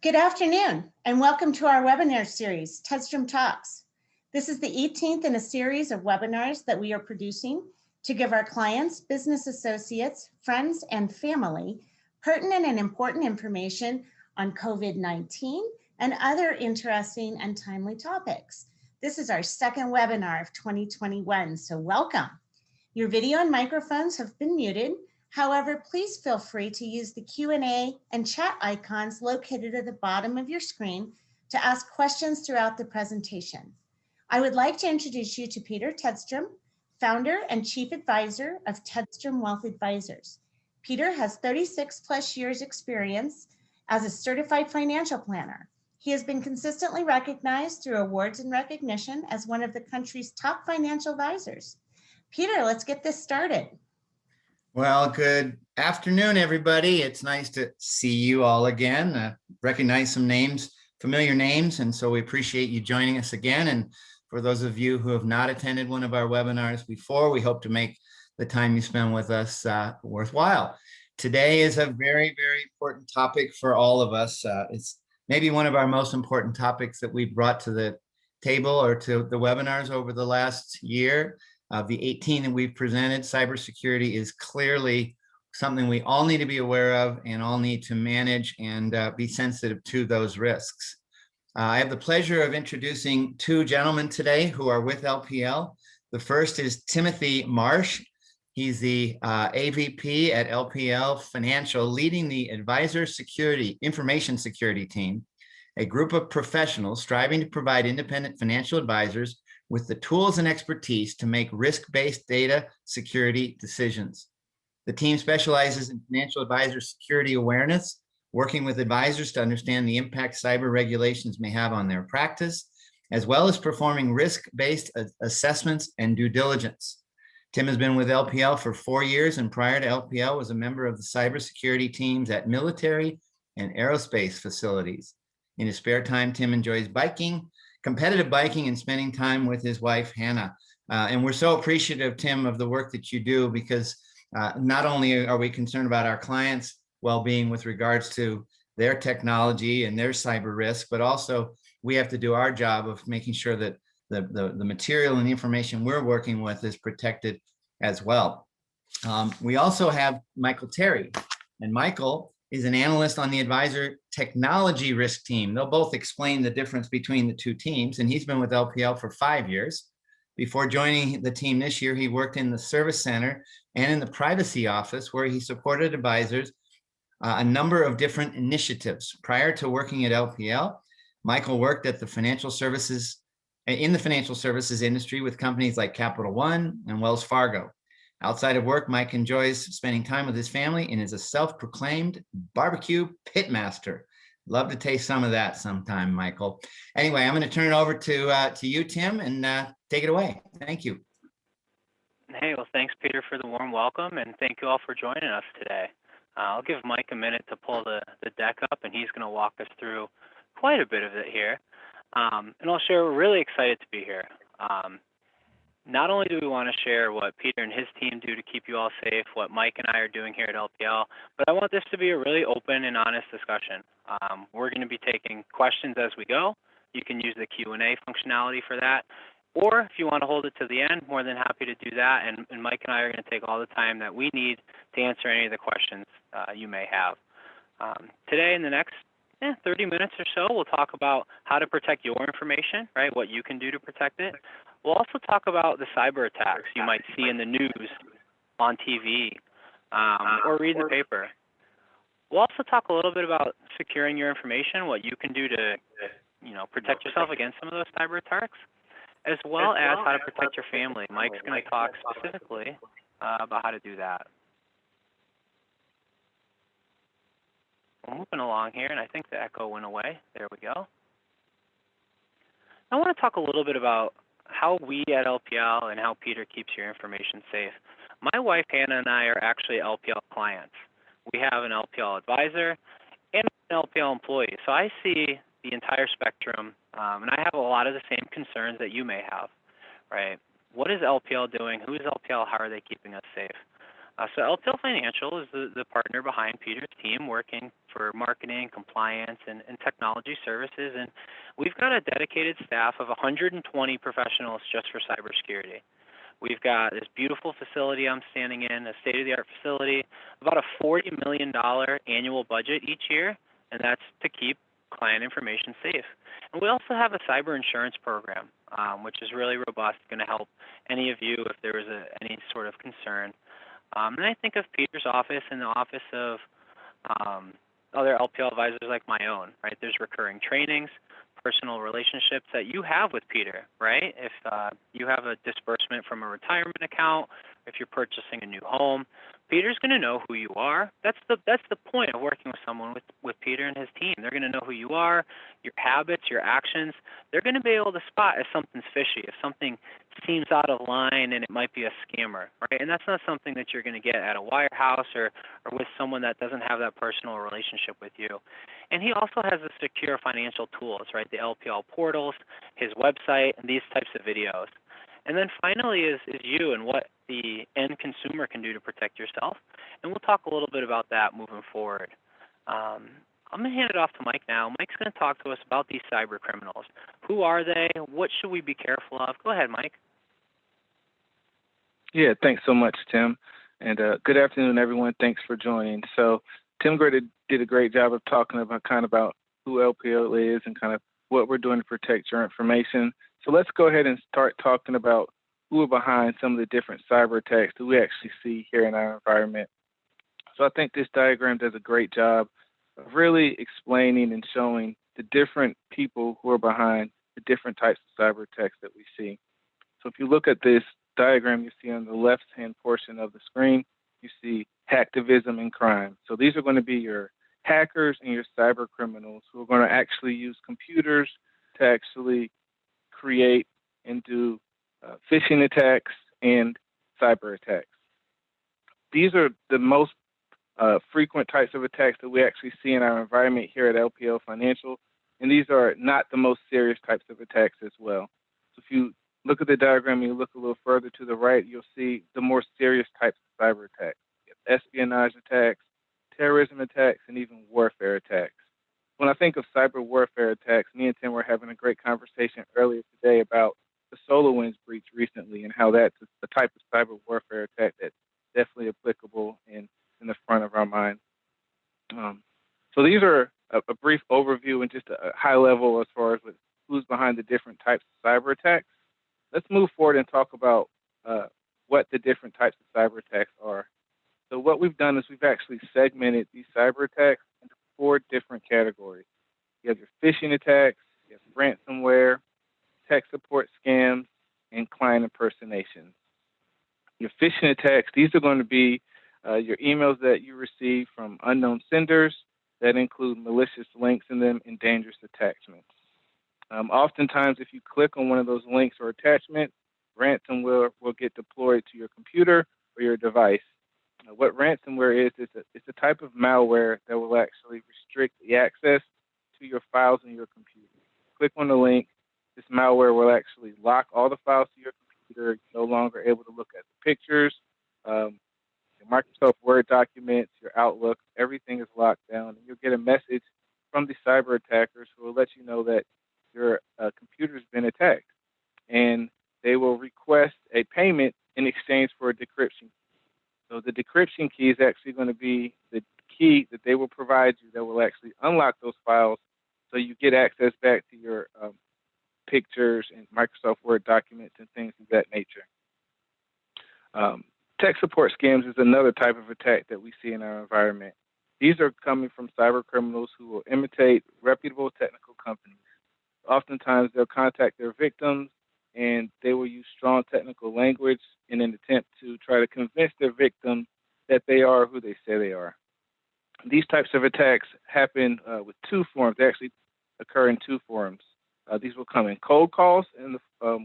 Good afternoon, and welcome to our webinar series, Tedstrom Talks. This is the 18th in a series of webinars that we are producing to give our clients, business associates, friends, and family pertinent and important information on COVID-19 and other interesting and timely topics. This is our second webinar of 2021, so welcome. Your video and microphones have been muted. However, please feel free to use the Q&A and chat icons located at the bottom of your screen to ask questions throughout the presentation. I would like to introduce you to Peter Tedstrom, founder and chief advisor of Tedstrom Wealth Advisors. Peter has 36 plus years experience as a certified financial planner. He has been consistently recognized through awards and recognition as one of the country's top financial advisors. Peter, let's get this started. Well, good afternoon, everybody. It's nice to see you all again. Recognize some names, familiar names, and so we appreciate you joining us again. And for those of you who have not attended one of our webinars before, we hope to make the time you spend with us worthwhile. Today is a very, very important topic for all of us. It's maybe one of our most important topics that we've brought to the table or to the webinars over the last year. Of the 18 that we've presented, cybersecurity is clearly something we all need to be aware of and all need to manage and be sensitive to those risks. I have the pleasure of introducing two gentlemen today who are with LPL. The first is Timothy Marsh. He's the AVP at LPL Financial, leading the Advisor Security, Information Security team, a group of professionals striving to provide independent financial advisors with the tools and expertise to make risk-based data security decisions. The team specializes in financial advisor security awareness, working with advisors to understand the impact cyber regulations may have on their practice, as well as performing risk-based assessments and due diligence. Tim has been with LPL for 4 years, and prior to LPL was a member of the cybersecurity teams at military and aerospace facilities. In his spare time, Tim enjoys biking, competitive biking, and spending time with his wife, Hannah. And we're so appreciative, Tim, of the work that you do, because not only are we concerned about our clients' well-being with regards to their technology and their cyber risk, but also we have to do our job of making sure that the material and the information we're working with is protected as well. We also have Michael Terry, and Michael is an analyst on the advisor technology risk team. They'll both explain the difference between the two teams, and he's been with LPL for 5 years. Before joining the team this year, he worked in the service center and in the privacy office, where he supported advisors a number of different initiatives. Prior to working at LPL, Michael worked at the financial services industry with companies like Capital One and Wells Fargo. Outside of work, Mike enjoys spending time with his family and is a self-proclaimed barbecue pitmaster. Love to taste some of that sometime, Michael. Anyway, I'm going to turn it over to you, Tim, and take it away. Thank you. Hey, well, thanks, Peter, for the warm welcome, and thank you all for joining us today. I'll give Mike a minute to pull the deck up, and he's going to walk us through quite a bit of it here. And I'll share, we're really excited to be here. Not only do we want to share what Peter and his team do to keep you all safe, what Mike and I are doing here at LPL, but I want this to be a really open and honest discussion. We're going to be taking questions as we go. You can use the Q&A functionality for that. Or if you want to hold it to the end, more than happy to do that. And Mike and I are going to take all the time that we need to answer any of the questions you may have. Today, in the next 30 minutes or so, we'll talk about how to protect your information, right? What you can do to protect it. We'll also talk about the cyber attacks you might see in the news, on TV, or read in the paper. We'll also talk a little bit about securing your information, what you can do to, protect yourself against some of those cyber attacks, as well as how to protect your family. Mike's going to talk specifically about how to do that. We're moving along here, and I think the echo went away. There we go. I want to talk a little bit about how we at LPL and how Peter keeps your information safe. My wife, Hannah, and I are actually LPL clients. We have an LPL advisor and an LPL employee. So I see the entire spectrum, and I have a lot of the same concerns that you may have, right? What is LPL doing? Who is LPL? How are they keeping us safe? So LPL Financial is the partner behind Peter's team working for marketing, compliance, and technology services. And we've got a dedicated staff of 120 professionals just for cybersecurity. We've got this beautiful facility I'm standing in, a state-of-the-art facility, about a $40 million annual budget each year, and that's to keep client information safe. And we also have a cyber insurance program, which is really robust, going to help any of you if there was any sort of concern. And I think of Peter's office and the office of other LPL advisors like my own, right? There's recurring trainings, personal relationships that you have with Peter, right? If you have a disbursement from a retirement account, if you're purchasing a new home, Peter's going to know who you are. That's the point of working with someone with Peter and his team. They're going to know who you are, your habits, your actions. They're going to be able to spot if something's fishy, if something seems out of line and it might be a scammer, right? And that's not something that you're going to get at a wirehouse or with someone that doesn't have that personal relationship with you. And he also has the secure financial tools, right? The LPL portals, his website, and these types of videos. And then finally is you and what the end consumer can do to protect yourself. And we'll talk a little bit about that moving forward. I'm going to hand it off to Mike now. Mike's going to talk to us about these cyber criminals. Who are they? What should we be careful of? Go ahead, Mike. Yeah, thanks so much, Tim. And good afternoon, everyone. Thanks for joining. So Tim Grady did a great job of talking about who LPL is and kind of what we're doing to protect your information. So let's go ahead and start talking about who are behind some of the different cyber attacks that we actually see here in our environment. So I think this diagram does a great job of really explaining and showing the different people who are behind the different types of cyber attacks that we see. So if you look at this diagram, you see on the left-hand portion of the screen, you see hacktivism and crime. So these are going to be your hackers and your cyber criminals who are going to actually use computers to actually create and do phishing attacks and cyber attacks. These are the most frequent types of attacks that we actually see in our environment here at LPL Financial, and these are not the most serious types of attacks as well. So if you look at the diagram and you look a little further to the right, you'll see the more serious types of cyber attacks. You have espionage attacks, terrorism attacks, and even warfare attacks. When I think of cyber warfare attacks, me and Tim were having a great conversation earlier today about the SolarWinds breach recently and how that's the type of cyber warfare attack that's definitely applicable in the front of our mind. So these are a brief overview and just a high level as far as who's behind the different types of cyber attacks. Let's move forward and talk about what the different types of cyber attacks are. So what we've done is we've actually segmented these cyber attacks into 4 different categories. You have your phishing attacks, you have ransomware, tech support scams, and client impersonations. Your phishing attacks, these are going to be your emails that you receive from unknown senders that include malicious links in them and dangerous attachments. Oftentimes, if you click on one of those links or attachments, ransomware will get deployed to your computer or your device. What ransomware is, it's a type of malware that will actually restrict the access to your files in your computer. Click on the link, this malware will actually lock all the files to your computer. You're no longer able to look at the pictures, your Microsoft Word documents, your Outlook, everything is locked down. And you'll get a message from the cyber attackers who will let you know that your computer's been attacked. And they will request a payment in exchange for a decryption. So the decryption key is actually going to be the key that they will provide you that will actually unlock those files so you get access back to your pictures and Microsoft Word documents and things of that nature. Tech support scams is another type of attack that we see in our environment. These are coming from cyber criminals who will imitate reputable technical companies. Oftentimes, they'll contact their victims and they will use strong technical language in an attempt to try to convince their victim that they are who they say they are. These types of attacks happen with 2 forms. They actually occur in 2 forms. These will come in cold calls,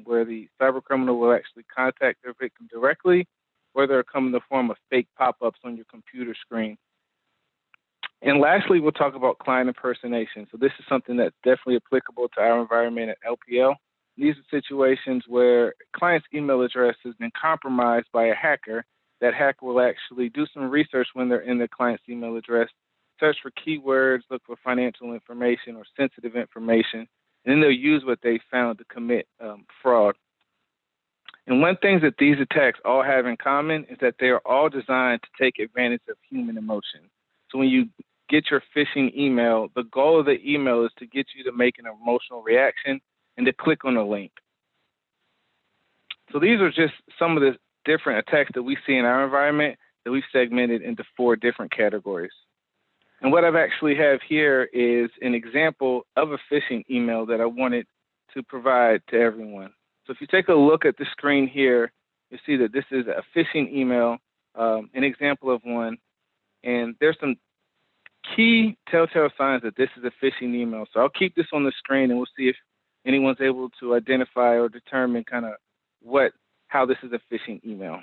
where the cyber criminal will actually contact their victim directly, or they'll come in the form of fake pop-ups on your computer screen. And lastly, we'll talk about client impersonation. So this is something that's definitely applicable to our environment at LPL. These are situations where client's email address has been compromised by a hacker that hacker will actually do some research when they're in the client's email address, search for keywords, look for financial information or sensitive information, and then they'll use what they found to commit fraud. And one thing that these attacks all have in common is that they are all designed to take advantage of human emotion. So when you get your phishing email, the goal of the email is to get you to make an emotional reaction and to click on a link. So these are just some of the different attacks that we see in our environment that we've segmented into 4 different categories. And what I've actually have here is an example of a phishing email that I wanted to provide to everyone. So if you take a look at the screen here, you see that this is a phishing email, an example of one. And there's some key telltale signs that this is a phishing email. So I'll keep this on the screen and we'll see if anyone's able to identify or determine kind of how this is a phishing email.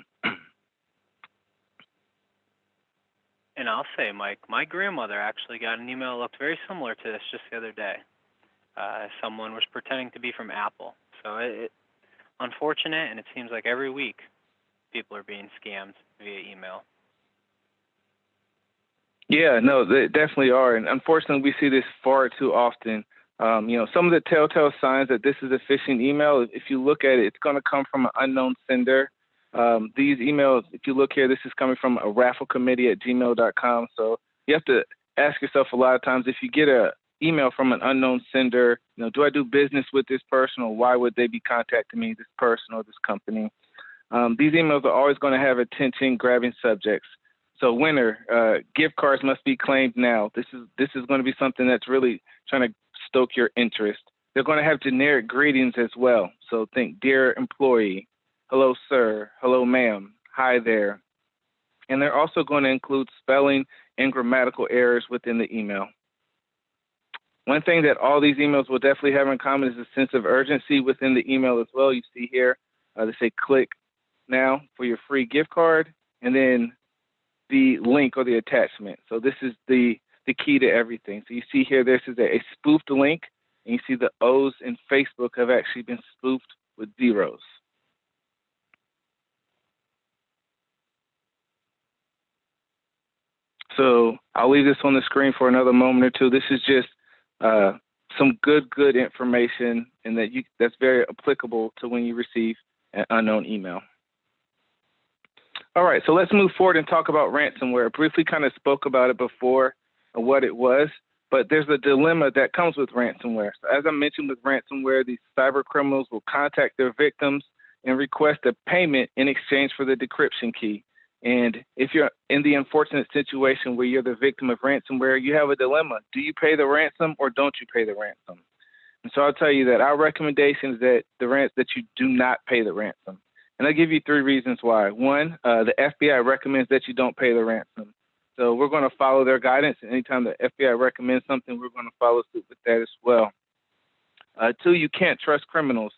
And I'll say, Mike, my grandmother actually got an email that looked very similar to this just the other day. Someone was pretending to be from Apple. So it's unfortunate, and it seems like every week people are being scammed via email. Yeah, no, they definitely are. And unfortunately, we see this far too often. Some of the telltale signs that this is a phishing email, if you look at it, it's going to come from an unknown sender. These emails, if you look here, this is coming from a rafflecommittee@gmail.com. So you have to ask yourself a lot of times, if you get an email from an unknown sender, do I do business with this person, or why would they be contacting me, this person or this company? These emails are always going to have attention-grabbing subjects. So winner, gift cards must be claimed now. This is going to be something that's really trying to stoke your interest. They're going to have generic greetings as well. So think, dear employee, hello, sir, hello, ma'am, hi there. And they're also going to include spelling and grammatical errors within the email. One thing that all these emails will definitely have in common is a sense of urgency within the email as well. You see here, they say click now for your free gift card, and then the link or the attachment. So this is the key to everything. So you see here, this is a spoofed link, and you see the O's in Facebook have actually been spoofed with zeros. So I'll leave this on the screen for another moment or two. This is just some good information, and that's very applicable to when you receive an unknown email. All right, so let's move forward and talk about ransomware. I briefly kind of spoke about it before, what it was, but there's a dilemma that comes with ransomware. So as I mentioned with ransomware, these cyber criminals will contact their victims and request a payment in exchange for the decryption key. And if you're in the unfortunate situation where you're the victim of ransomware, you have a dilemma. Do you pay the ransom or don't you pay the ransom? And so I'll tell you that our recommendation is that you do not pay the ransom. And I'll give you 3 reasons why. One, the FBI recommends that you don't pay the ransom. So we're going to follow their guidance. And anytime the FBI recommends something, we're going to follow suit with that as well. 2, you can't trust criminals.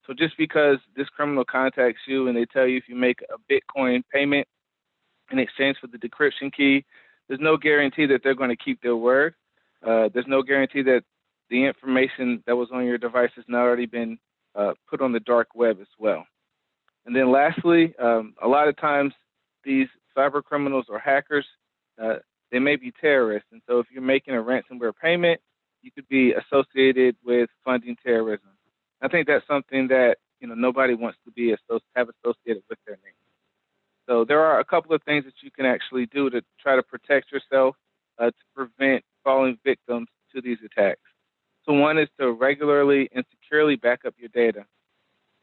So just because this criminal contacts you and they tell you if you make a Bitcoin payment in exchange for the decryption key, there's no guarantee that they're going to keep their word. There's no guarantee that the information that was on your device has not already been put on the dark web as well. And then lastly, a lot of times these cyber criminals or hackers, they may be terrorists. And so if you're making a ransomware payment, you could be associated with funding terrorism. I think that's something that nobody wants to be have associated with their name. So there are a couple of things that you can actually do to try to protect yourself to prevent falling victims to these attacks. So one is to regularly and securely back up your data.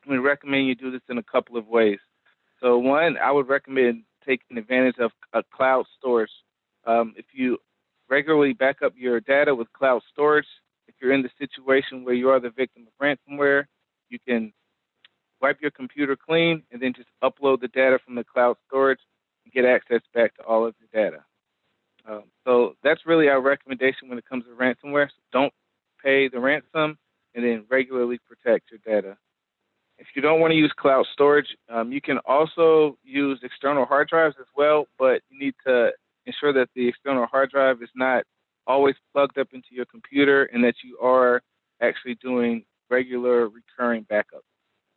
We recommend you do this in a couple of ways. So one, I would recommend taking advantage of a cloud storage. If you regularly back up your data with cloud storage, if you're in the situation where you are the victim of ransomware, you can wipe your computer clean and then just upload the data from the cloud storage and get access back to all of your data. So that's really our recommendation when it comes to ransomware. So don't pay the ransom and then regularly protect your data. If you don't want to use cloud storage, you can also use external hard drives as well, but you need to ensure that the external hard drive is not always plugged up into your computer and that you are actually doing regular recurring backups.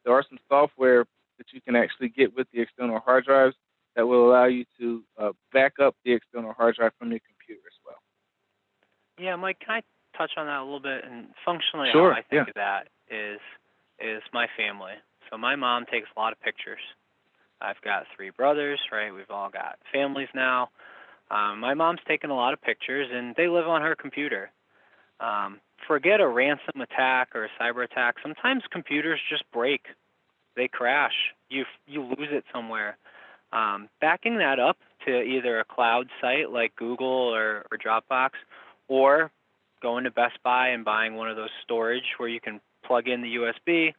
There are some software that you can actually get with the external hard drives that will allow you to back up the external hard drive from your computer as well. Yeah, Mike, can I touch on that a little bit? And functionally, Sure, how I think of that is my family. So my mom takes a lot of pictures. I've got 3 brothers, right? We've all got families now. My mom's taken a lot of pictures, and they live on her computer. Forget a ransom attack or a cyber attack. Sometimes computers just break. They crash. You lose it somewhere. Backing that up to either a cloud site like Google or Dropbox, or going to Best Buy and buying one of those storage where you can plug in the USB,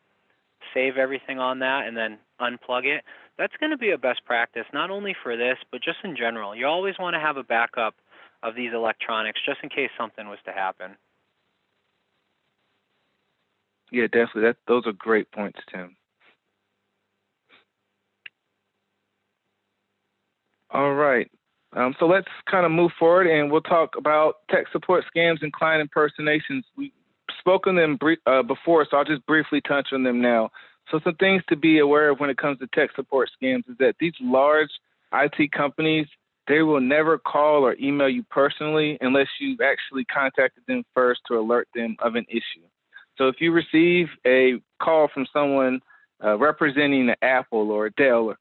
save everything on that, and then unplug it. That's going to be a best practice, not only for this, but just in general. You always want to have a backup of these electronics just in case something was to happen. Yeah, definitely. Those are great points, Tim. All right. So let's kind of move forward, and we'll talk about tech support scams and client impersonations. We've spoken them before, so I'll just briefly touch on them now. So some things to be aware of when it comes to tech support scams is that these large IT companies, they will never call or email you personally unless you've actually contacted them first to alert them of an issue. So if you receive a call from someone representing an Apple or a Dell,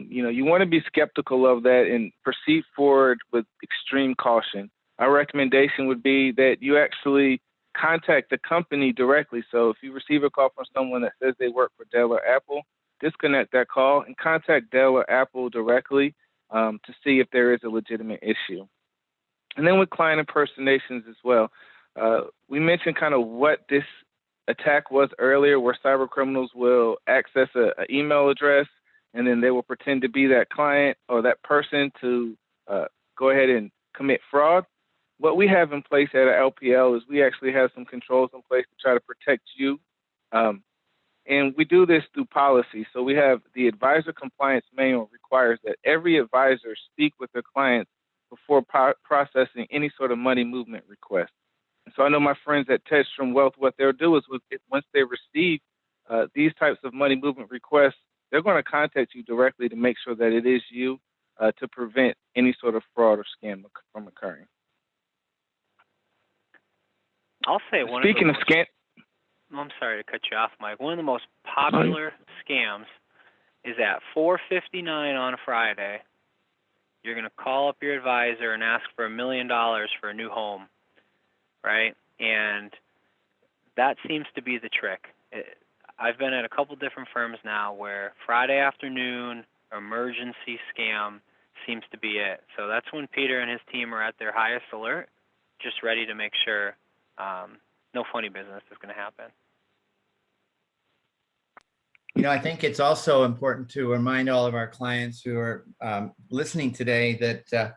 you want to be skeptical of that and proceed forward with extreme caution. Our recommendation would be that you actually contact the company directly. So if you receive a call from someone that says they work for Dell or Apple, disconnect that call and contact Dell or Apple directly to see if there is a legitimate issue. And then with client impersonations as well, we mentioned kind of what this attack was earlier, where cyber criminals will access an email address and then they will pretend to be that client or that person to go ahead and commit fraud. What we have in place at LPL is we actually have some controls in place to try to protect you. And we do this through policy. So we have the advisor compliance manual requires that every advisor speak with their clients before processing any sort of money movement request. And so I know my friends at Tedstrom Wealth, what they'll do is once they receive these types of money movement requests, they're going to contact you directly to make sure that it is you to prevent any sort of fraud or scam from occurring. I'll say Speaking of scam, I'm sorry to cut you off, Mike. One of the most popular scams is at 4:59 on a Friday. You're going to call up your advisor and ask for $1 million for a new home, right? And that seems to be the trick. I've been at a couple different firms now where Friday afternoon emergency scam seems to be it. So that's when Peter and his team are at their highest alert, just ready to make sure no funny business is going to happen. I think it's also important to remind all of our clients who are listening today that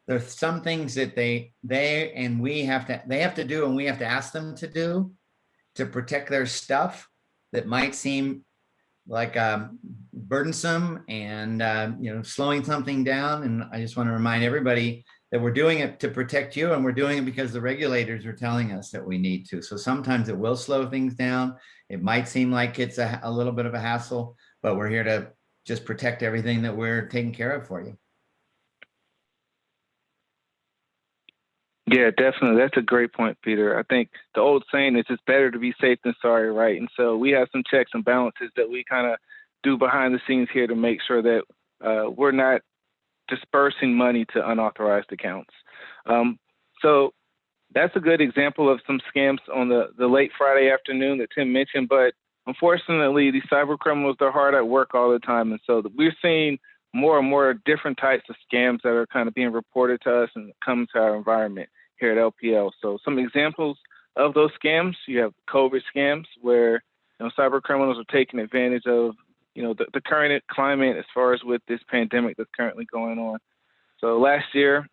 there's some things that they have to do, and we have to ask them to do to protect their stuff that might seem like burdensome and slowing something down. And I just want to remind everybody that we're doing it to protect you, and we're doing it because the regulators are telling us that we need to. So sometimes it will slow things down. It might seem like it's a little bit of a hassle, but we're here to just protect everything that we're taking care of for you. Yeah, definitely. That's a great point, Peter. I think the old saying is it's better to be safe than sorry, right? And so we have some checks and balances that we kind of do behind the scenes here to make sure that we're not dispersing money to unauthorized accounts. So that's a good example of some scams on the late Friday afternoon that Tim mentioned. But unfortunately, these cyber criminals, they're hard at work all the time. And so we're seeing more and more different types of scams that are kind of being reported to us and come to our environment here at LPL. So some examples of those scams, you have COVID scams where cyber criminals are taking advantage of the current climate as far as with this pandemic that's currently going on. So last year,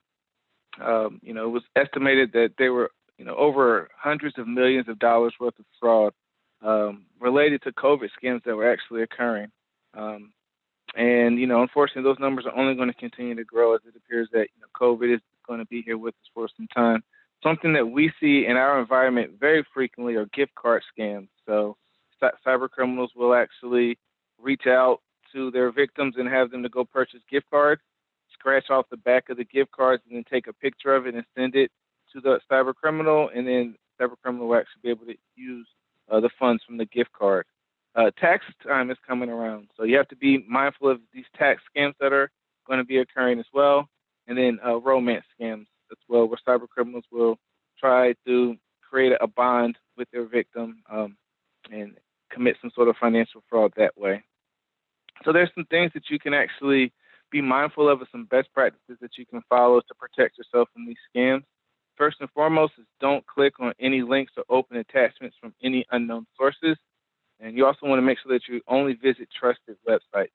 it was estimated that there were over hundreds of millions of dollars worth of fraud related to COVID scams that were actually occurring. And unfortunately, those numbers are only going to continue to grow as it appears that COVID is going to be here with us for some time. Something that we see in our environment very frequently are gift card scams. So cyber criminals will actually reach out to their victims and have them to go purchase gift cards, scratch off the back of the gift cards, and then take a picture of it and send it to the cyber criminal, and then cyber criminal will actually be able to use the funds from the gift card. Tax time is coming around, so you have to be mindful of these tax scams that are going to be occurring as well, and then romance scams as well, where cyber criminals will try to create a bond with their victim and commit some sort of financial fraud that way. So there's some things that you can actually be mindful of, and some best practices that you can follow to protect yourself from these scams. First and foremost is don't click on any links or open attachments from any unknown sources. And you also want to make sure that you only visit trusted websites.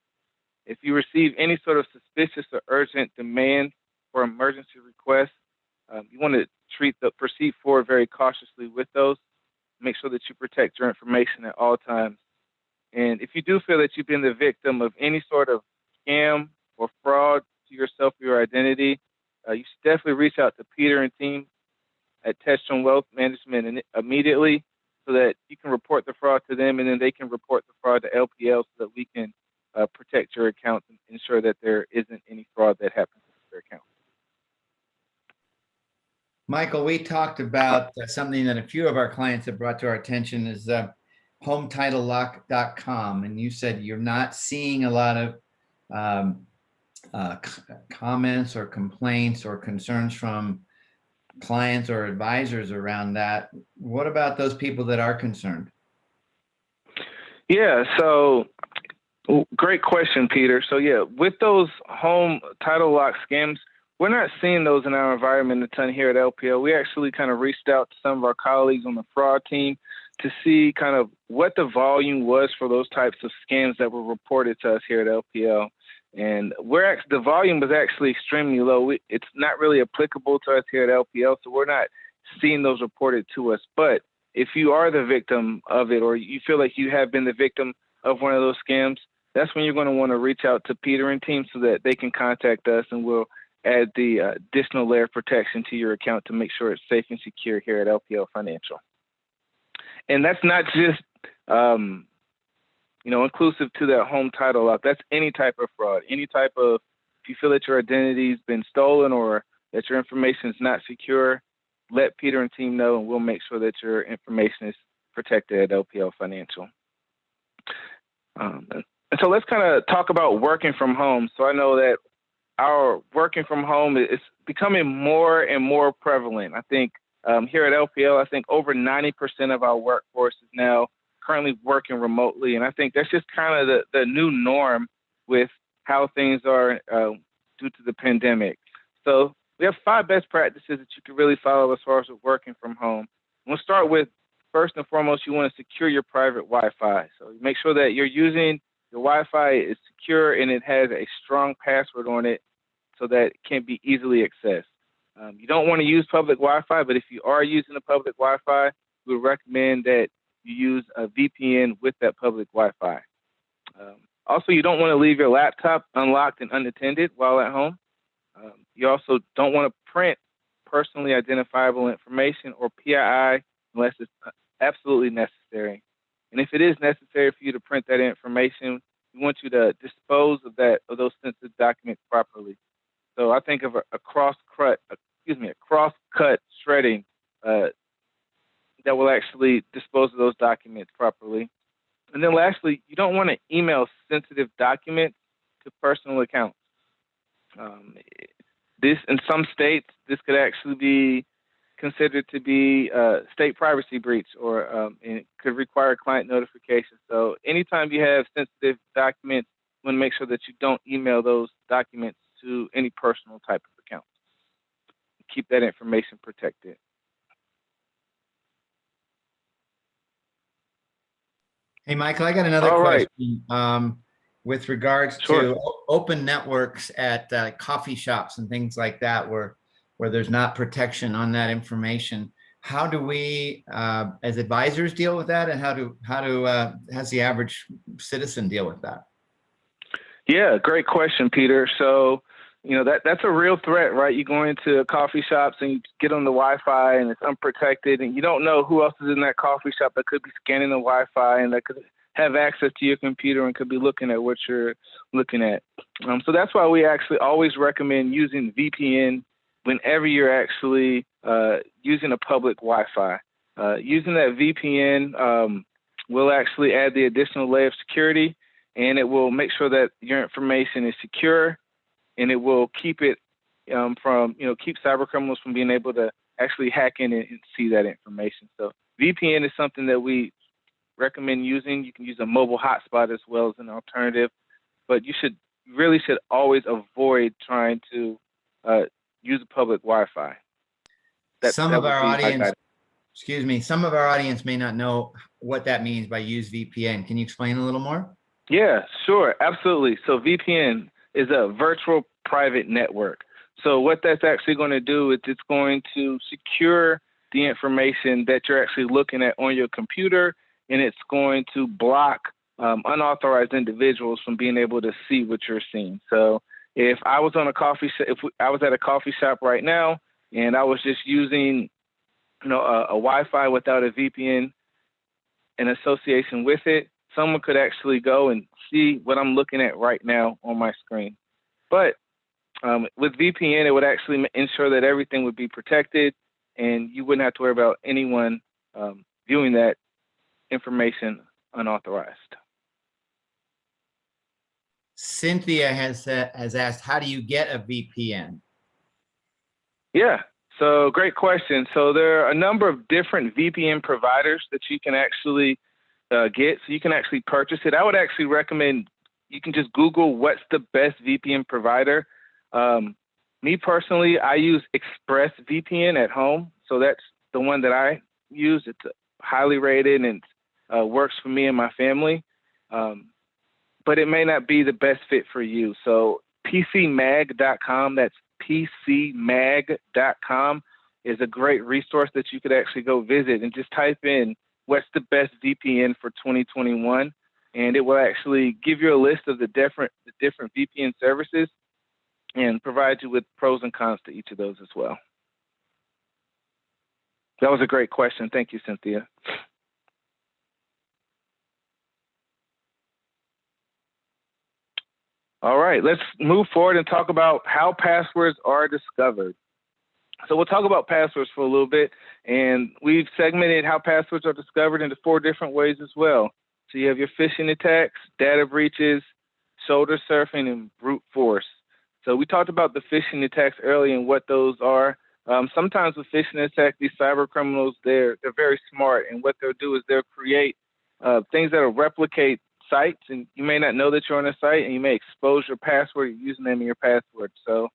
If you receive any sort of suspicious or urgent demand or emergency requests, you want to proceed forward very cautiously with those. Make sure that you protect your information at all times. And if you do feel that you've been the victim of any sort of scam or fraud to yourself or your identity, you should definitely reach out to Peter and team at Testrom Wealth Management immediately, so that you can report the fraud to them, and then they can report the fraud to LPL, so that we can protect your account and ensure that there isn't any fraud that happens with your account. Michael, we talked about something that a few of our clients have brought to our attention is HomeTitleLock.com, and you said you're not seeing a lot of comments or complaints or concerns from clients or advisors around that. What about those people that are concerned? Yeah, so great question, Peter. So yeah, with those home title lock scams, we're not seeing those in our environment a ton here at LPL. We actually kind of reached out to some of our colleagues on the fraud team to see kind of what the volume was for those types of scams that were reported to us here at LPL. And the volume was actually extremely low. It's not really applicable to us here at LPL, so we're not seeing those reported to us. But if you are the victim of it, or you feel like you have been the victim of one of those scams, that's when you're going to want to reach out to Peter and team so that they can contact us, and we'll add the additional layer of protection to your account to make sure it's safe and secure here at LPL Financial. And that's not just inclusive to that home title lock. That's any type of fraud, any type of, if you feel that your identity's been stolen or that your information is not secure, let Peter and team know, and we'll make sure that your information is protected at LPL Financial. And so let's kind of talk about working from home. So I know that our working from home is becoming more and more prevalent. I think here at LPL, I think over 90% of our workforce is now currently working remotely. And I think that's just kind of the new norm with how things are due to the pandemic. So we have 5 best practices that you can really follow as far as working from home. We'll start with, first and foremost, you want to secure your private Wi-Fi. So make sure that you're using your Wi-Fi is secure and it has a strong password on it so that it can be easily accessed. You don't want to use public Wi-Fi, but if you are using the public Wi-Fi, we would recommend that you use a VPN with that public Wi-Fi. Also, you don't want to leave your laptop unlocked and unattended while at home. You also don't want to print personally identifiable information or PII unless it's absolutely necessary. And if it is necessary for you to print that information, we want you to dispose of those sensitive documents properly. So I think of a cross-cut shredding that will actually dispose of those documents properly. And then lastly, you don't want to email sensitive documents to personal accounts. This, in some states, this could actually be considered to be state privacy breach, or and it could require client notification. So anytime you have sensitive documents, you want to make sure that you don't email those documents to any personal type of account. Keep that information protected. Hey, Michael, I got another All right. question with regards Sure. to open networks at coffee shops and things like that, where there's not protection on that information. How do we, as advisors, deal with that, and how's the average citizen deal with that? Yeah, great question, Peter. So, that's a real threat, right? You go into coffee shops and you get on the Wi-Fi and it's unprotected, and you don't know who else is in that coffee shop that could be scanning the Wi-Fi and that could have access to your computer and could be looking at what you're looking at. So that's why we actually always recommend using VPN whenever you're actually using a public Wi-Fi. Using that VPN will actually add the additional layer of security, and it will make sure that your information is secure, and it will keep it keep cyber criminals from being able to actually hack in and see that information. So VPN is something that we recommend using. You can use a mobile hotspot as well as an alternative, but you should always avoid trying to use a public Wi-Fi. Some of our audience, excuse me, some of our audience may not know what that means by use VPN. Can you explain a little more? Yeah, sure, absolutely. So VPN is a virtual private network. So what that's actually going to do is it's going to secure the information that you're actually looking at on your computer, and it's going to block unauthorized individuals from being able to see what you're seeing. So if I was on a I was at a coffee shop right now, and I was just using, a Wi-Fi without a VPN in association with it, someone could actually go and see what I'm looking at right now on my screen. But with VPN, it would actually ensure that everything would be protected, and you wouldn't have to worry about anyone viewing that information unauthorized. Cynthia has asked, how do you get a VPN? Yeah, so great question. So there are a number of different VPN providers that you can actually get. So you can actually purchase it. I would actually recommend you can just Google what's the best VPN provider. Me personally, I use ExpressVPN at home. So that's the one that I use. It's highly rated and works for me and my family. But it may not be the best fit for you. So PCMag.com, that's PCMag.com, is a great resource that you could actually go visit and just type in what's the best VPN for 2021. And it will actually give you a list of the different VPN services and provide you with pros and cons to each of those as well. That was a great question. Thank you, Cynthia. All right, let's move forward and talk about how passwords are discovered. So we'll talk about passwords for a little bit, and we've segmented how passwords are discovered into 4 different ways as well. So you have your phishing attacks, data breaches, shoulder surfing, and brute force. So we talked about the phishing attacks earlier and what those are. Sometimes with phishing attacks, these cyber criminals, they're very smart, and what they'll do is they'll create things that'll replicate sites, and you may not know that you're on a site, and you may expose your password, your username, and your password. So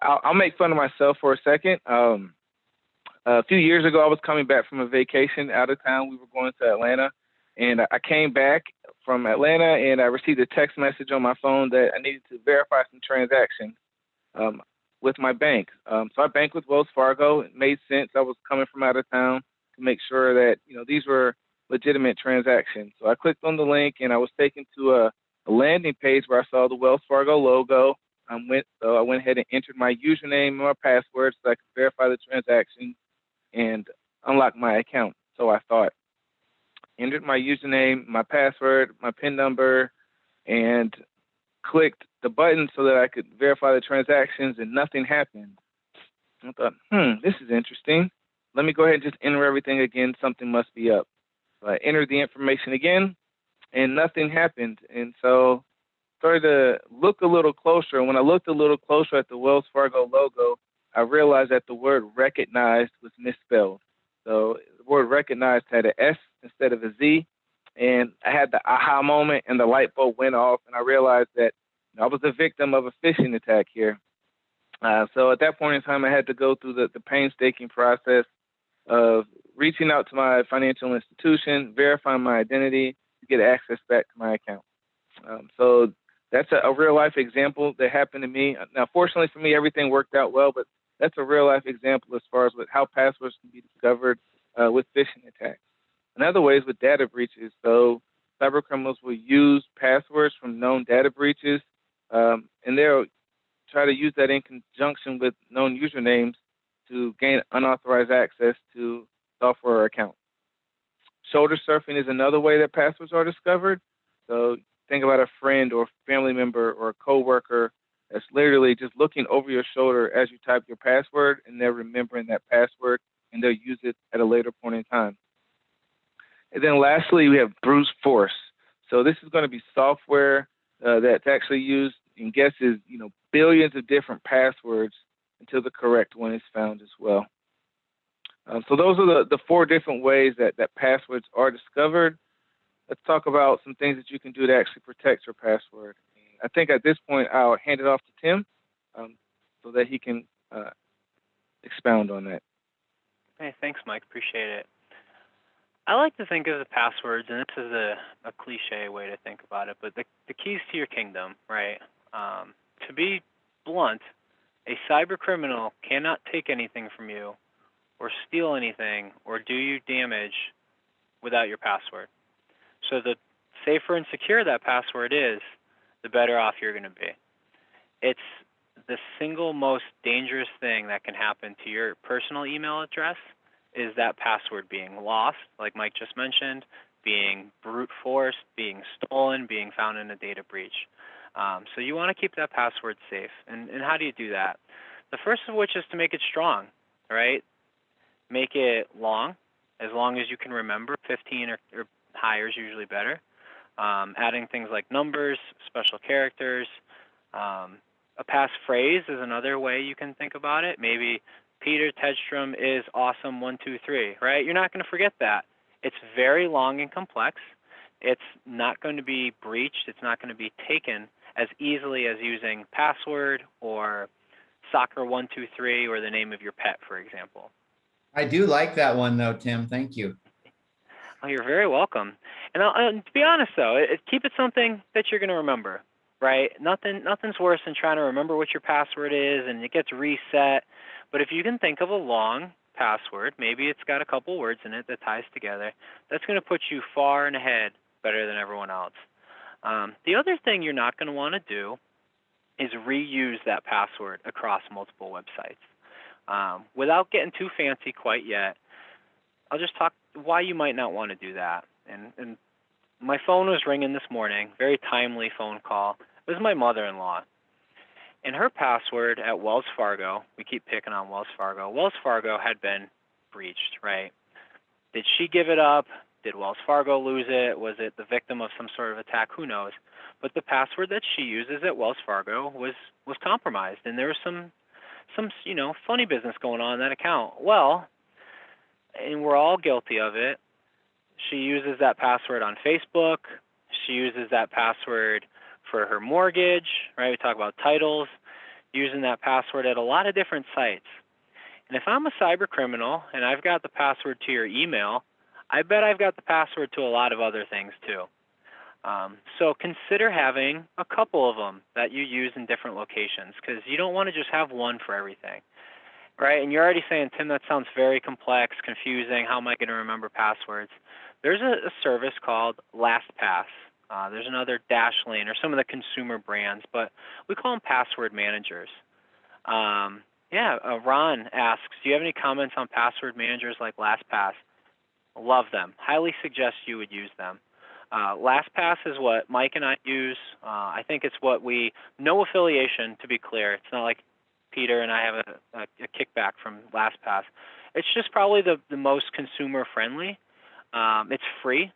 I'll make fun of myself for a second. A few years ago, I was coming back from a vacation out of town. We were going to Atlanta, and I came back from Atlanta, and I received a text message on my phone that I needed to verify some transactions with my bank. So I bank with Wells Fargo. It made sense. I was coming from out of town to make sure that these were legitimate transactions. So I clicked on the link, and I was taken to a landing page where I saw the Wells Fargo logo. I went ahead and entered my username and my password so I could verify the transaction and unlock my account. So I thought. Entered my username, my password, my PIN number, and clicked the button so that I could verify the transactions, and nothing happened. I thought, this is interesting. Let me go ahead and just enter everything again. Something must be up. So I entered the information again, and nothing happened. And so started to look a little closer. And when I looked a little closer at the Wells Fargo logo, I realized that the word recognized was misspelled. So the word recognized had an S instead of a Z. And I had the aha moment, and the light bulb went off, and I realized that I was a victim of a phishing attack here. So at that point in time, I had to go through the painstaking process of reaching out to my financial institution, verifying my identity to get access back to my account. So that's a real life example that happened to me. Now, fortunately for me, everything worked out well, but that's a real life example as far as how passwords can be discovered with phishing attacks. Another way is with data breaches. So cyber criminals will use passwords from known data breaches, and they'll try to use that in conjunction with known usernames to gain unauthorized access to software or accounts. Shoulder surfing is another way that passwords are discovered. So think about a friend or family member or a coworker that's literally just looking over your shoulder as you type your password, and they're remembering that password, and they'll use it at a later point in time. And then lastly, we have brute force. So this is going to be software that's actually used and guesses, billions of different passwords until the correct one is found as well. So those are the 4 different ways that passwords are discovered. Let's talk about some things that you can do to actually protect your password. I think at this point, I'll hand it off to Tim so that he can expound on that. Hey, thanks, Mike. Appreciate it. I like to think of the passwords, and this is a cliche way to think about it, but the keys to your kingdom, right? To be blunt, a cyber criminal cannot take anything from you or steal anything or do you damage without your password. So the safer and secure that password is, the better off you're going to be. It's the single most dangerous thing that can happen to your personal email address is that password being lost, like Mike just mentioned, being brute forced, being stolen, being found in a data breach. So you want to keep that password safe. And how do you do that? The first of which is to make it strong, right? Make it long as you can remember. 15 or higher is usually better. Adding things like numbers, special characters. A passphrase is another way you can think about it. Maybe Peter Tedstrom is awesome 123, right? You're not going to forget that. It's very long and complex. It's not going to be breached. It's not going to be taken as easily as using password or soccer123 or the name of your pet, for example. I do like that one though, Tim. Thank you. Oh, you're very welcome. And to be honest though, keep it something that you're going to remember, right? Nothing's worse than trying to remember what your password is and it gets reset. But if you can think of a long password, maybe it's got a couple words in it that ties together, that's going to put you far and ahead better than everyone else. The other thing you're not going to want to do is reuse that password across multiple websites. Without getting too fancy quite yet, I'll just talk why you might not want to do that. And my phone was ringing this morning, very timely phone call. It was my mother-in-law. And her password at Wells Fargo, we keep picking on Wells Fargo had been breached, right? Did she give it up? Did Wells Fargo lose it? Was it the victim of some sort of attack? Who knows? But the password that she uses at Wells Fargo was compromised, and there was some funny business going on in that account. Well, and we're all guilty of it. She uses that password on Facebook. She uses that password for her mortgage, right? We talk about titles, using that password at a lot of different sites. And if I'm a cyber criminal and I've got the password to your email, I bet I've got the password to a lot of other things too. So consider having a couple of them that you use in different locations because you don't want to just have one for everything, right? And you're already saying, Tim, that sounds very complex, confusing. How am I going to remember passwords? There's a service called LastPass. There's another Dashlane or some of the consumer brands, but we call them password managers. Ron asks, do you have any comments on password managers like LastPass? Love them. Highly suggest you would use them. LastPass is what Mike and I use. I think it's what no affiliation, to be clear. It's not like Peter and I have a kickback from LastPass. It's just probably the most consumer friendly. It's free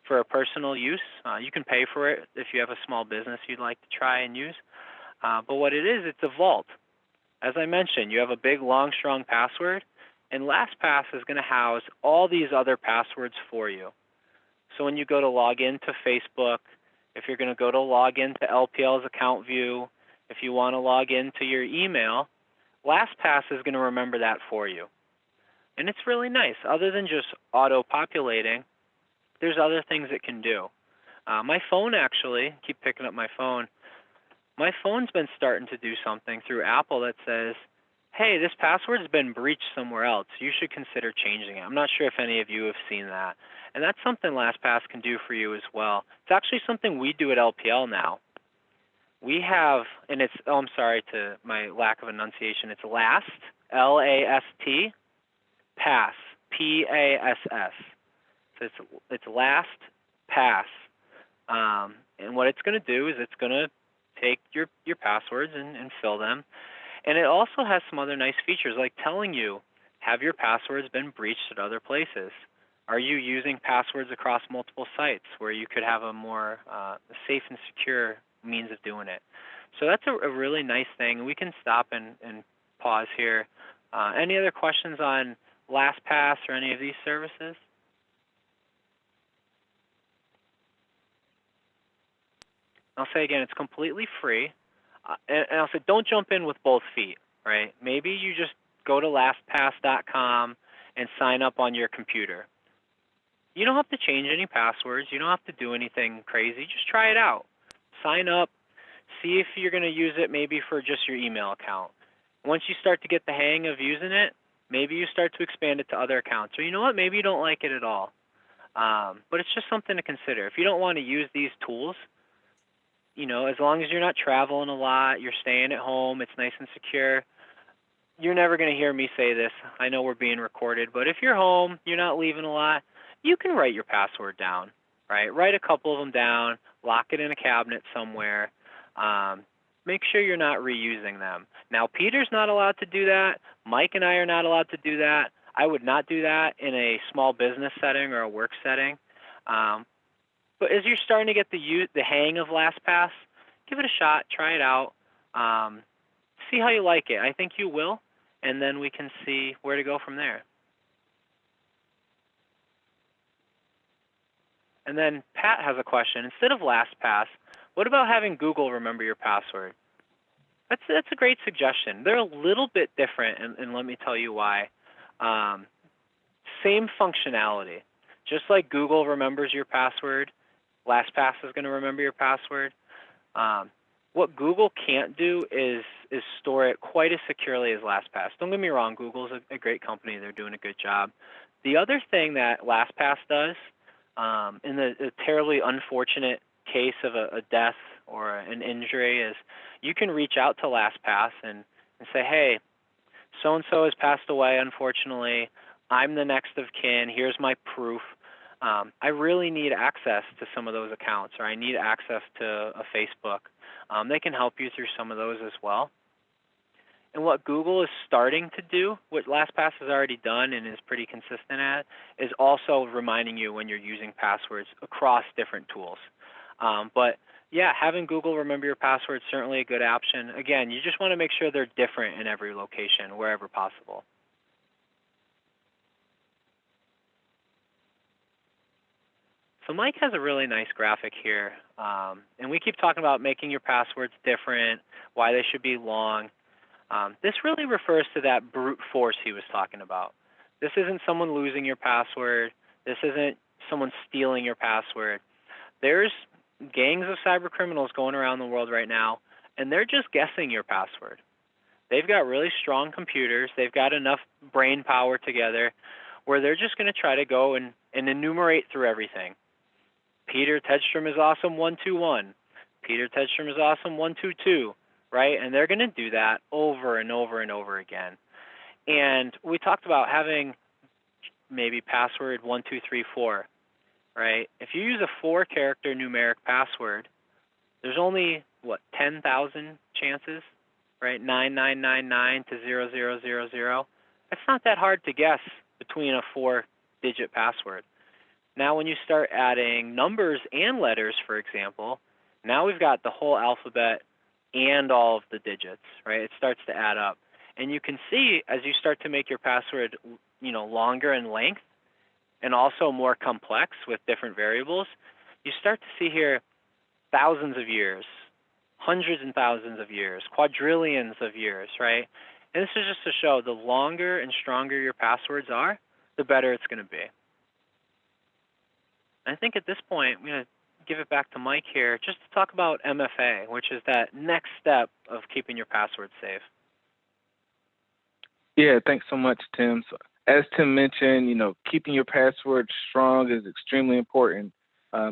for a personal use. You can pay for it if you have a small business you'd like to try and use. But what it is, it's a vault. As I mentioned, you have a big, long, strong password, and LastPass is going to house all these other passwords for you. So when you go to log into Facebook, if you're going to go to log into LPL's account view, if you want to log into your email, LastPass is going to remember that for you. And it's really nice. Other than just auto-populating, there's other things it can do. My phone actually, keep picking up my phone, my phone's been starting to do something through Apple that says, hey, this password's been breached somewhere else. You should consider changing it. I'm not sure if any of you have seen that. And that's something LastPass can do for you as well. It's actually something we do at LPL now. We have, and it's, I'm sorry to my lack of enunciation, it's LAST, L-A-S-T, PASS, P-A-S-S. So it's LastPass. And what it's going to do is it's going to take your passwords and fill them. And it also has some other nice features like telling you, have your passwords been breached at other places? Are you using passwords across multiple sites where you could have a more safe and secure means of doing it? So that's a really nice thing. We can stop and pause here. Any other questions on LastPass or any of these services? I'll say again, it's completely free. And I'll say don't jump in with both feet, right? Maybe you just go to LastPass.com and sign up on your computer. You don't have to change any passwords. You don't have to do anything crazy. Just try it out. Sign up. See if you're going to use it maybe for just your email account. Once you start to get the hang of using it, maybe you start to expand it to other accounts. Or you know what? Maybe you don't like it at all. But it's just something to consider. If you don't want to use these tools, you know, as long as you're not traveling a lot, you're staying at home, it's nice and secure, you're never going to hear me say this. I know we're being recorded, but if you're home, you're not leaving a lot, you can write your password down, right? Write a couple of them down, lock it in a cabinet somewhere. Make sure you're not reusing them. Now, Peter's not allowed to do that. Mike and I are not allowed to do that. I would not do that in a small business setting or a work setting. But as you're starting to get the hang of LastPass, give it a shot, try it out, see how you like it. I think you will, and then we can see where to go from there. And then Pat has a question. Instead of LastPass, what about having Google remember your password? That's a great suggestion. They're a little bit different, and let me tell you why. Same functionality. Just like Google remembers your password, LastPass is going to remember your password. What Google can't do is store it quite as securely as LastPass. Don't get me wrong, Google's a great company. They're doing a good job. The other thing that LastPass does, in the terribly unfortunate case of a death or an injury, is you can reach out to LastPass and say, hey, so-and-so has passed away, unfortunately. I'm the next of kin. Here's my proof. I really need access to some of those accounts, or I need access to a Facebook. They can help you through some of those as well. And what Google is starting to do, what LastPass has already done and is pretty consistent at, is also reminding you when you're using passwords across different tools. But yeah, having Google remember your password is certainly a good option. Again, you just want to make sure they're different in every location, wherever possible. So Mike has a really nice graphic here, and we keep talking about making your passwords different, why they should be long. This really refers to that brute force he was talking about. This isn't someone losing your password. This isn't someone stealing your password. There's gangs of cyber criminals going around the world right now, and they're just guessing your password. They've got really strong computers. They've got enough brain power together where they're just going to try to go and enumerate through everything. Peter Tedstrom is awesome 121. Peter Tedstrom is awesome 122, right? And they're going to do that over and over and over again. And we talked about having maybe password 1234, right? If you use a 4-character numeric password, there's only, 10,000 chances, right? 9999 to 0000. It's not that hard to guess between a 4-digit password. Now when you start adding numbers and letters, for example, now we've got the whole alphabet and all of the digits, right? It starts to add up. And you can see as you start to make your password, longer in length and also more complex with different variables, you start to see here thousands of years, hundreds and thousands of years, quadrillions of years, right? And this is just to show the longer and stronger your passwords are, the better it's going to be. I think at this point, I'm going to give it back to Mike here just to talk about MFA, which is that next step of keeping your password safe. Yeah, thanks so much, Tim. So, as Tim mentioned, keeping your password strong is extremely important.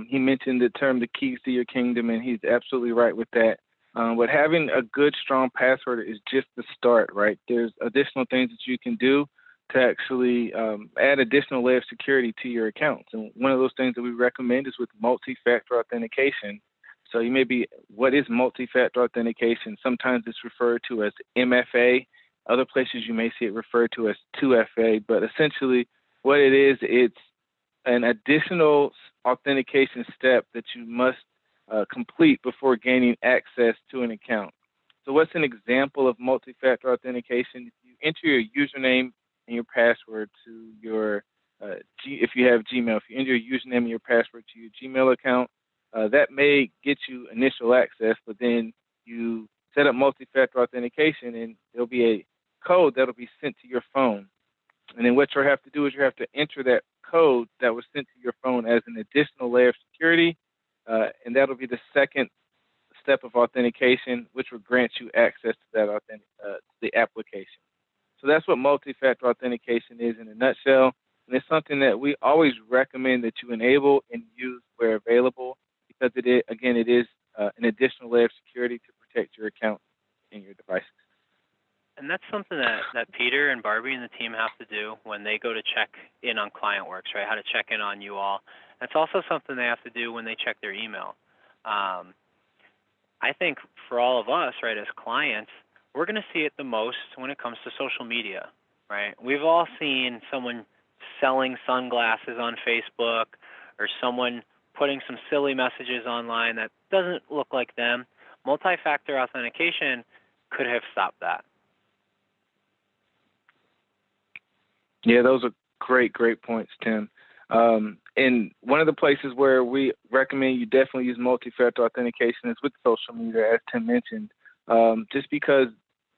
He mentioned the term the keys to your kingdom, and he's absolutely right with that. But having a good, strong password is just the start, right? There's additional things that you can do to actually add additional layer of security to your accounts. And one of those things that we recommend is with multi-factor authentication. So you may be, what is multi-factor authentication? Sometimes it's referred to as MFA. Other places you may see it referred to as 2FA, but essentially what it is, it's an additional authentication step that you must complete before gaining access to an account. So what's an example of multi-factor authentication? If you enter your username and your password to your, if you have Gmail, if you enter your username and your password to your Gmail account, that may get you initial access, but then you set up multi-factor authentication and there'll be a code that'll be sent to your phone. And then what you have to do is you have to enter that code that was sent to your phone as an additional layer of security, and that'll be the second step of authentication, which will grant you access to that the application. So that's what multi-factor authentication is in a nutshell, and it's something that we always recommend that you enable and use where available, because it is an additional layer of security to protect your account and your devices. And that's something that Peter and Barbie and the team have to do when they go to check in on ClientWorks, right? How to check in on you all. That's also something they have to do when they check their email. I think for all of us, right, as clients, we're going to see it the most when it comes to social media, right? We've all seen someone selling sunglasses on Facebook or someone putting some silly messages online that doesn't look like them. Multi-factor authentication could have stopped that. Yeah, those are great points, Tim. And one of the places where we recommend you definitely use multi-factor authentication is with social media, as Tim mentioned, just because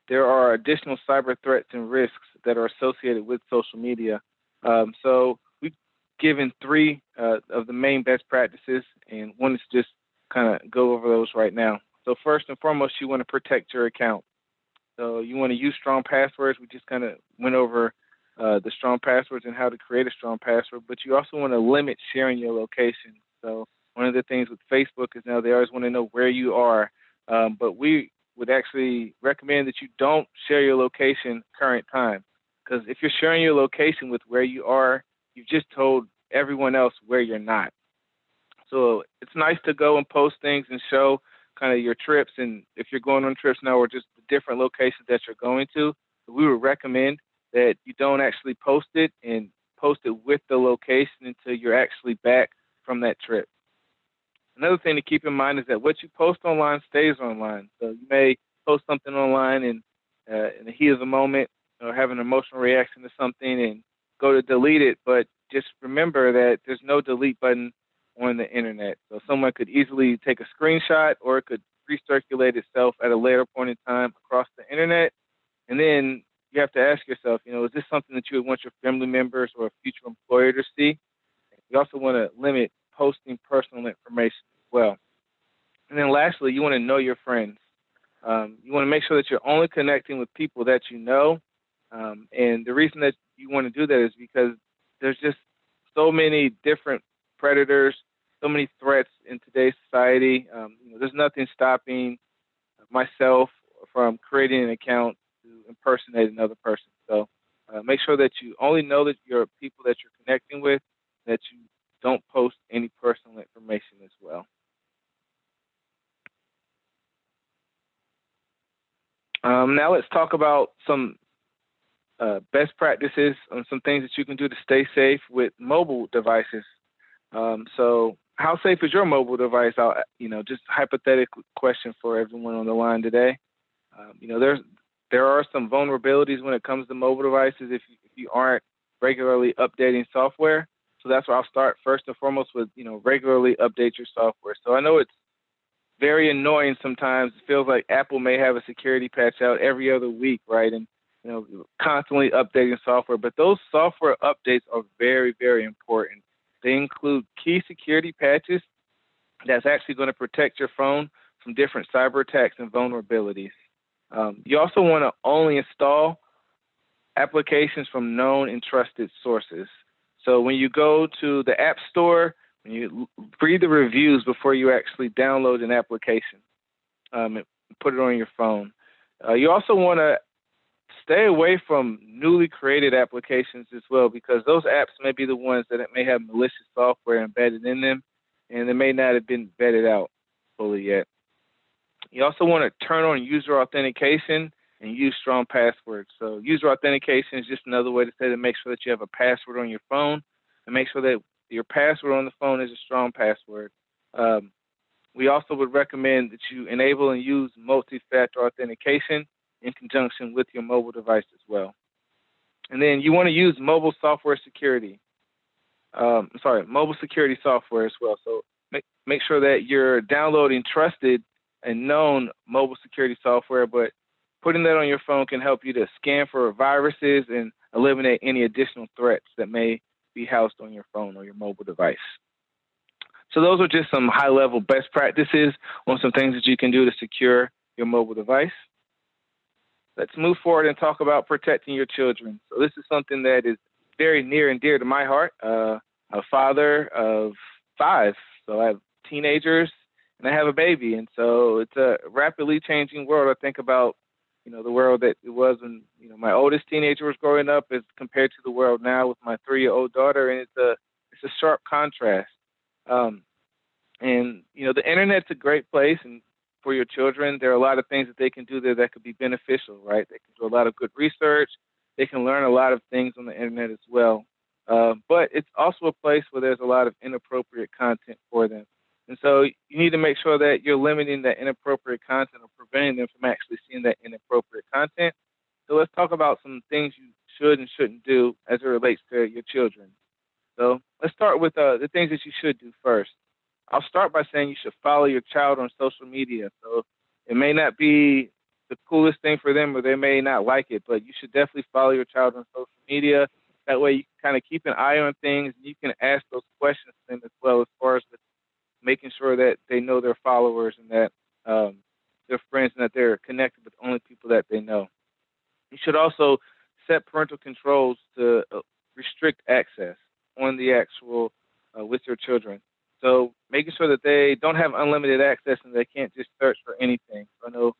there are additional cyber threats and risks that are associated with social media. So we've given 3 of the main best practices, and wanted to just kind of go over those right now. So first and foremost, you want to protect your account. So you want to use strong passwords. We just kind of went over the strong passwords and how to create a strong password, but you also want to limit sharing your location. So one of the things with Facebook is now they always want to know where you are, but we would actually recommend that you don't share your location current time, because if you're sharing your location with where you are, you've just told everyone else where you're not. So it's nice to go and post things and show kind of your trips, and if you're going on trips now or just the different locations that you're going to, we would recommend that you don't actually post it and post it with the location until you're actually back from that trip. Another thing to keep in mind is that what you post online stays online. So you may post something online and in the heat of the moment or have an emotional reaction to something and go to delete it, but just remember that there's no delete button on the internet. So someone could easily take a screenshot, or it could recirculate itself at a later point in time across the internet. And then you have to ask yourself, is this something that you would want your family members or a future employer to see? You also want to limit posting personal information as well. And then lastly, you want to know your friends. You want to make sure that you're only connecting with people that you know. And the reason that you want to do that is because there's just so many different predators, so many threats in today's society. There's nothing stopping myself from creating an account to impersonate another person. So make sure that you only know that your people that you're connecting with, that you don't post any personal information as well. Now let's talk about some best practices on some things that you can do to stay safe with mobile devices. So how safe is your mobile device? Just a hypothetical question for everyone on the line today. There are some vulnerabilities when it comes to mobile devices if you aren't regularly updating software. So that's where I'll start first and foremost with, regularly update your software. So I know it's very annoying sometimes. It feels like Apple may have a security patch out every other week, right? And, constantly updating software. But those software updates are very, very important. They include key security patches that's actually going to protect your phone from different cyber attacks and vulnerabilities. You also want to only install applications from known and trusted sources. So when you go to the App Store, when you read the reviews before you actually download an application and put it on your phone. You also want to stay away from newly created applications as well, because those apps may be the ones that may have malicious software embedded in them, and they may not have been vetted out fully yet. You also want to turn on user authentication and use strong passwords. So user authentication is just another way to say to make sure that you have a password on your phone, and make sure that your password on the phone is a strong password. We also would recommend that you enable and use multi-factor authentication in conjunction with your mobile device as well. And then you want to use mobile security software as well. So make sure that you're downloading trusted and known mobile security software, but putting that on your phone can help you to scan for viruses and eliminate any additional threats that may be housed on your phone or your mobile device. So those are just some high-level best practices on some things that you can do to secure your mobile device. Let's move forward and talk about protecting your children. So this is something that is very near and dear to my heart. I'm a father of 5, so I have teenagers and I have a baby. And so it's a rapidly changing world. I think about, the world that it was when, my oldest teenager was growing up as compared to the world now with my 3-year-old daughter. And it's a sharp contrast. The internet's a great place, and for your children, there are a lot of things that they can do there that could be beneficial, right? They can do a lot of good research. They can learn a lot of things on the internet as well. But it's also a place where there's a lot of inappropriate content for them. And so you need to make sure that you're limiting that inappropriate content or preventing them from actually seeing that inappropriate content. So let's talk about some things you should and shouldn't do as it relates to your children. So let's start with the things that you should do first. I'll start by saying you should follow your child on social media. So it may not be the coolest thing for them, or they may not like it, but you should definitely follow your child on social media. That way you can kind of keep an eye on things, and you can ask those questions to them as well, as far as making sure that they know their followers and that they're friends and that they're connected with only people that they know. You should also set parental controls to restrict access on the actual with your children. So making sure that they don't have unlimited access and they can't just search for anything. So I know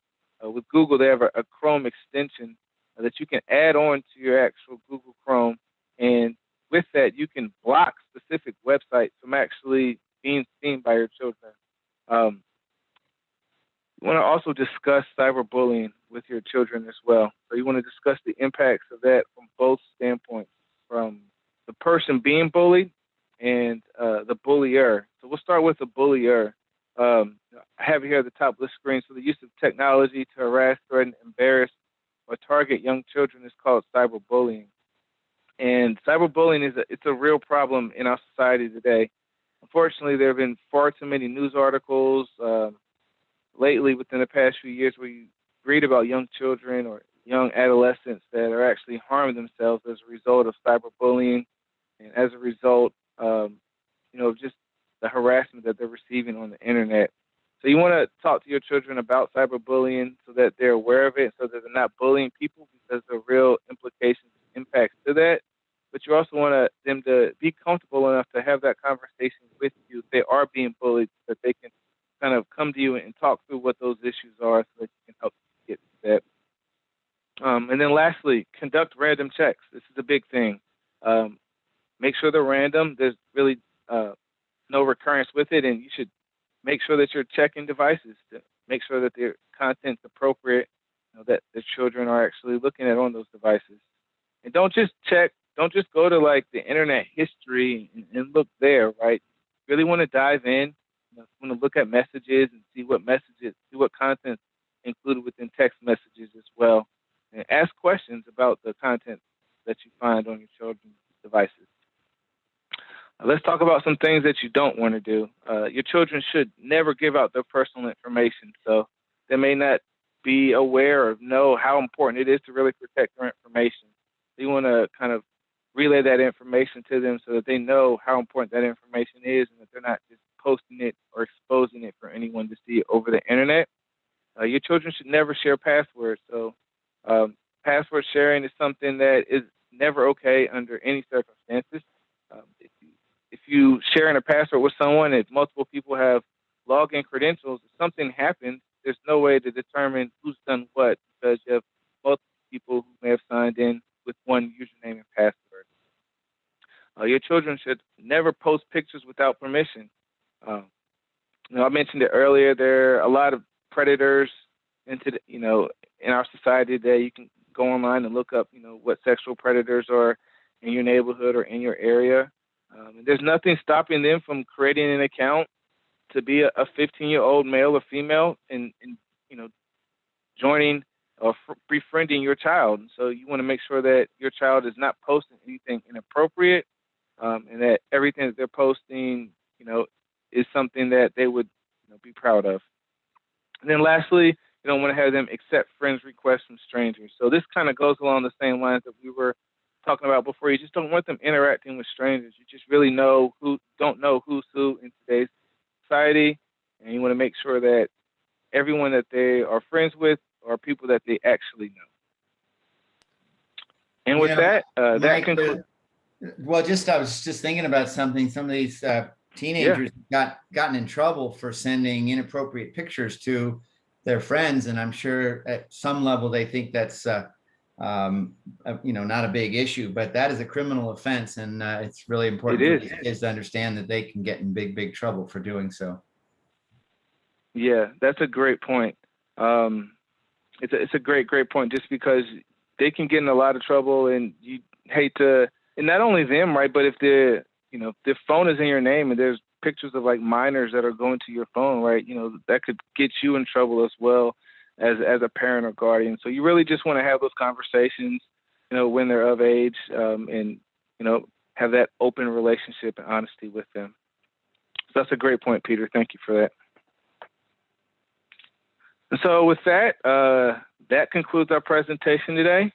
with Google, they have a Chrome extension that you can add on to your actual Google Chrome. And with that, you can block specific websites from actually being seen by your children. You want to also discuss cyberbullying with your children as well. So you want to discuss the impacts of that from both standpoints, from the person being bullied and the bullier. So we'll start with the bullier. I have it here at the top of the screen. So the use of technology to harass, threaten, embarrass, or target young children is called cyberbullying. And cyberbullying it's a real problem in our society today. Unfortunately, there have been far too many news articles lately within the past few years where you read about young children or young adolescents that are actually harming themselves as a result of cyberbullying, and as a result just the harassment that they're receiving on the internet. So you want to talk to your children about cyberbullying so that they're aware of it, so that they're not bullying people, because there are real implications and impacts to that. But you also want them to be comfortable enough to have that conversation with you if they are being bullied, so that they can kind of come to you and talk through what those issues are, so that you can help get to that. And then lastly, conduct random checks. This is a big thing. Make sure they're random. There's really no recurrence with it, and you should make sure that you're checking devices to make sure that their content's appropriate, that the children are actually looking at on those devices. And don't just go to like the internet history and look there, right? You really want to dive in. You want to look at messages and see what content included within text messages as well, and ask questions about the content that you find on your children's devices. Let's talk about some things that you don't want to do. Your children should never give out their personal information, so they may not be aware or know how important it is to really protect their information. So you want to kind of relay that information to them so that they know how important that information is, and that they're not just posting it or exposing it for anyone to see over the internet. Your children should never share passwords. So password sharing is something that is never okay under any circumstances. If you sharing a password with someone, if multiple people have login credentials, if something happens, there's no way to determine who's done what, because you people who may have signed in with one username and password. Your children should never post pictures without permission. I mentioned it earlier. There are a lot of predators in our society today. You can go online and look up, what sexual predators are in your neighborhood or in your area. And there's nothing stopping them from creating an account to be a 15-year-old male or female and joining or befriending your child. So you want to make sure that your child is not posting anything inappropriate, and that everything that they're posting, is something that they would be proud of. And then lastly, you don't want to have them accept friends' requests from strangers. So this kind of goes along the same lines that we were talking about before. You just don't want them interacting with strangers. You just really don't know who's who in today's society, and you want to make sure that everyone that they are friends with are people that they actually know. And with that Mike, concludes. I was just thinking about something. Some of these teenagers gotten in trouble for sending inappropriate pictures to their friends, and I'm sure at some level they think that's not a big issue, but that is a criminal offense, and it's really important for these kids to understand that they can get in big trouble for doing so. Yeah, that's a great point. It's a great point, just because they can get in a lot of trouble, and you hate to, and not only them, right, but if their phone is in your name and there's pictures of like minors that are going to your phone, right, that could get you in trouble as well as a parent or guardian. So you really just want to have those conversations, when they're of age, and have that open relationship and honesty with them. So that's a great point, Peter. Thank you for that. And so with that, that concludes our presentation today.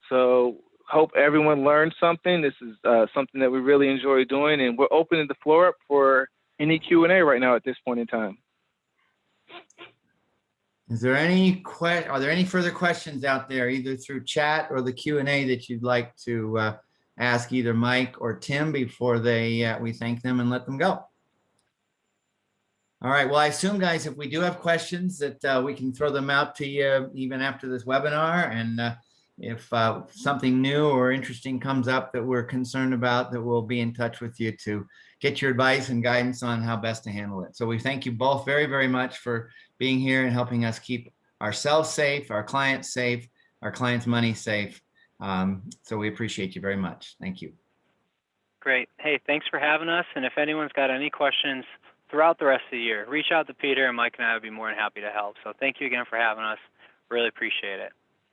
So hope everyone learned something. This is something that we really enjoy doing, and we're opening the floor up for any Q&A right now at this point in time. Are there any further questions out there, either through chat or the Q&A that you'd like to ask either Mike or Tim before we thank them and let them go? All right. Well, I assume, guys, if we do have questions that we can throw them out to you even after this webinar. And if something new or interesting comes up that we're concerned about, that we'll be in touch with you to get your advice and guidance on how best to handle it. So we thank you both very, very much for being here and helping us keep ourselves safe, our clients safe, our clients' money safe. So we appreciate you very much. Thank you. Great. Hey, thanks for having us. And if anyone's got any questions throughout the rest of the year, reach out to Peter, and Mike and I would be more than happy to help. So thank you again for having us. Really appreciate it.